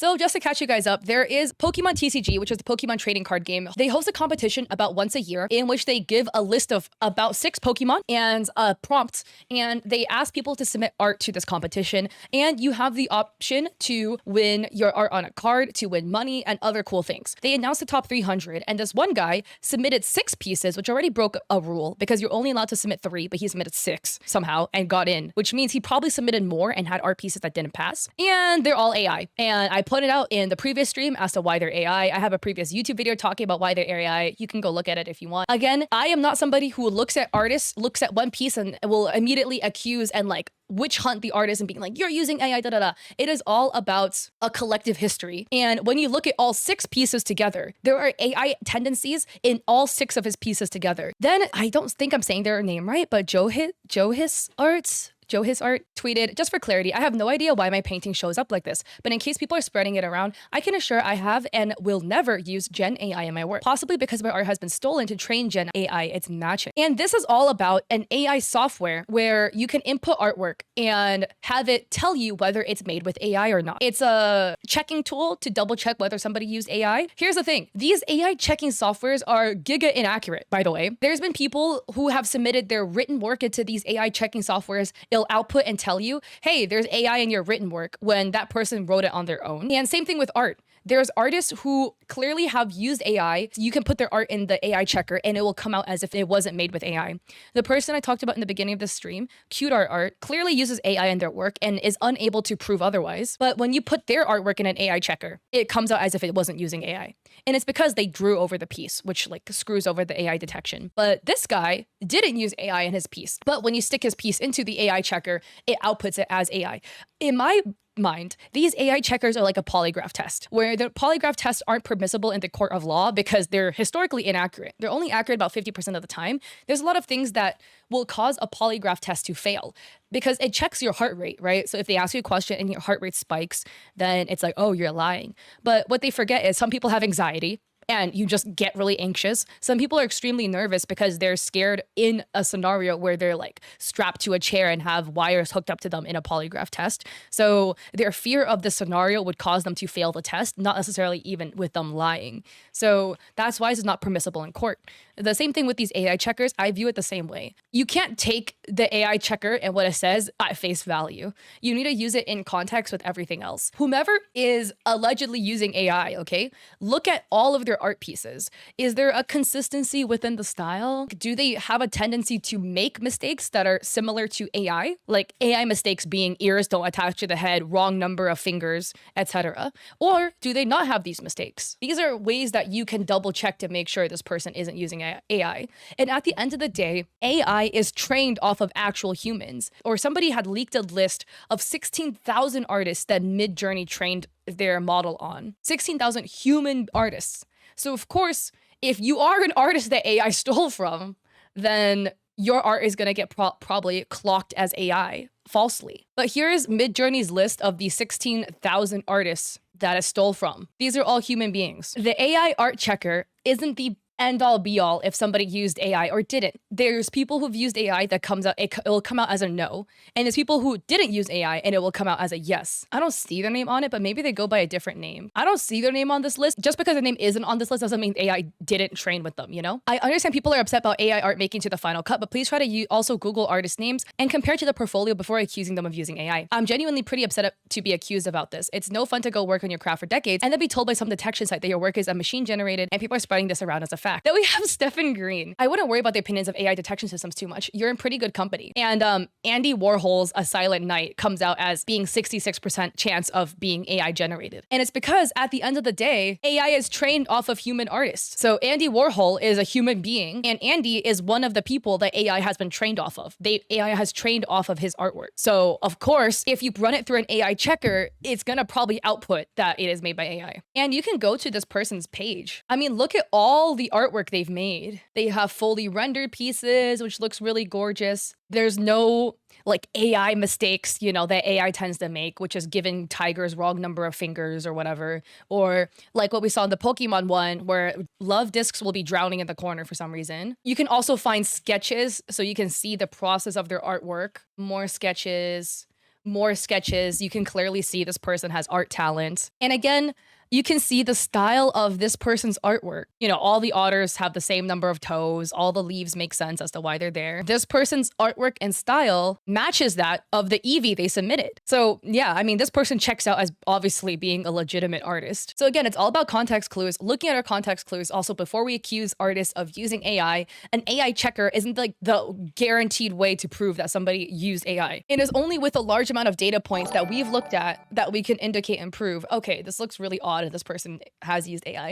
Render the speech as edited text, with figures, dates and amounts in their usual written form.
So just to catch you guys up, there is Pokemon TCG, which is the Pokemon trading card game. They host a competition about once a year in which they give a list of about 6 Pokemon and a prompt, and they ask people to submit art to this competition. And you have the option to win your art on a card, to win money, and other cool things. They announced the top 300, and this one guy submitted 6 pieces, which already broke a rule because you're only allowed to submit 3, but he submitted 6 somehow and got in, which means he probably submitted more and had art pieces that didn't pass. And they're all AI. And I pointed out in the previous stream as to why they're AI. I have a previous YouTube video talking about why they're AI. You can go look at it if you want. Again, I am not somebody who looks at artists, looks at one piece and will immediately accuse and like witch hunt the artist and being like, you're using AI, da da da. It is all about a collective history. And when you look at all 6 pieces together, there are AI tendencies in all 6 of his pieces together. Then I don't think I'm saying their name right, but Johis Art tweeted, just for clarity, I have no idea why my painting shows up like this, but in case people are spreading it around, I can assure I have and will never use Gen AI in my work, possibly because my art has been stolen to train Gen AI its matching. And this is all about an AI software where you can input artwork and have it tell you whether it's made with AI or not. It's a checking tool to double check whether somebody used AI. Here's the thing, these AI checking softwares are giga inaccurate, by the way. There's been people who have submitted their written work into these AI checking softwares. It'll output and tell you, hey, there's AI in your written work when that person wrote it on their own. And same thing with art. There's artists who clearly have used AI. You can put their art in the AI checker and it will come out as if it wasn't made with AI. The person I talked about in the beginning of the stream, Cute Art, clearly uses AI in their work and is unable to prove otherwise. But when you put their artwork in an AI checker, it comes out as if it wasn't using AI. And it's because they drew over the piece, which like screws over the AI detection. But this guy didn't use AI in his piece. But when you stick his piece into the AI checker, it outputs it as AI. In my mind, these AI checkers are like a polygraph test, where the polygraph tests aren't permissible in the court of law because they're historically inaccurate. They're only accurate about 50% of the time. There's a lot of things that will cause a polygraph test to fail because it checks your heart rate, right? So if they ask you a question and your heart rate spikes, then it's like, oh, you're lying. But what they forget is some people have anxiety and you just get really anxious. Some people are extremely nervous because they're scared in a scenario where they're like strapped to a chair and have wires hooked up to them in a polygraph test. So their fear of the scenario would cause them to fail the test, not necessarily even with them lying. So that's why it's not permissible in court. The same thing with these AI checkers, I view it the same way. You can't take the AI checker and what it says at face value. You need to use it in context with everything else. Whomever is allegedly using AI, okay, look at all of their art pieces. Is there a consistency within the style? Do they have a tendency to make mistakes that are similar to AI? Like AI mistakes being ears don't attach to the head, wrong number of fingers, etc. Or do they not have these mistakes? These are ways that you can double check to make sure this person isn't using AI. And at the end of the day, AI is trained off of actual humans. Or somebody had leaked a list of 16,000 artists that Midjourney trained their model on. 16,000 human artists. So of course, if you are an artist that AI stole from, then your art is going to get probably clocked as AI falsely. But here's Midjourney's list of the 16,000 artists that it stole from. These are all human beings. The AI art checker isn't the end all be all if somebody used AI or didn't. There's people who've used AI that comes out, it will come out as a no. And there's people who didn't use AI and it will come out as a yes. I don't see their name on it, but maybe they go by a different name. I don't see their name on this list. Just because their name isn't on this list doesn't mean AI didn't train with them, you know? I understand people are upset about AI art making to the final cut, but please try to also Google artist names and compare to the portfolio before accusing them of using AI. I'm genuinely pretty upset to be accused about this. It's no fun to go work on your craft for decades and then be told by some detection site that your work is a machine generated and people are spreading this around as a fact. Then we have Stephen Green. I wouldn't worry about the opinions of AI detection systems too much. You're in pretty good company. And Andy Warhol's A Silent Night comes out as being 66% chance of being AI generated. And it's because at the end of the day, AI is trained off of human artists. So Andy Warhol is a human being and Andy is one of the people that AI has been trained off of. AI has trained off of his artwork. So of course, if you run it through an AI checker, it's gonna probably output that it is made by AI. And you can go to this person's page. I mean, look at all the artwork they've made. They have fully rendered pieces, which looks really gorgeous. There's no like AI mistakes, you know, that AI tends to make, which is giving tigers wrong number of fingers or whatever. Or like what we saw in the Pokemon one where love discs will be drowning in the corner for some reason. You can also find sketches so you can see the process of their artwork. More sketches. more sketches. You can clearly see this person has art talent. And again, you can see the style of this person's artwork. You know, all the otters have the same number of toes. All the leaves make sense as to why they're there. This person's artwork and style matches that of the Eevee they submitted. So yeah, I mean, this person checks out as obviously being a legitimate artist. So again, it's all about context clues. Looking at our context clues. Also, before we accuse artists of using AI, an AI checker isn't like the guaranteed way to prove that somebody used AI. It is only with a large amount of data points that we've looked at that we can indicate and prove, okay, this looks really odd if this person has used AI.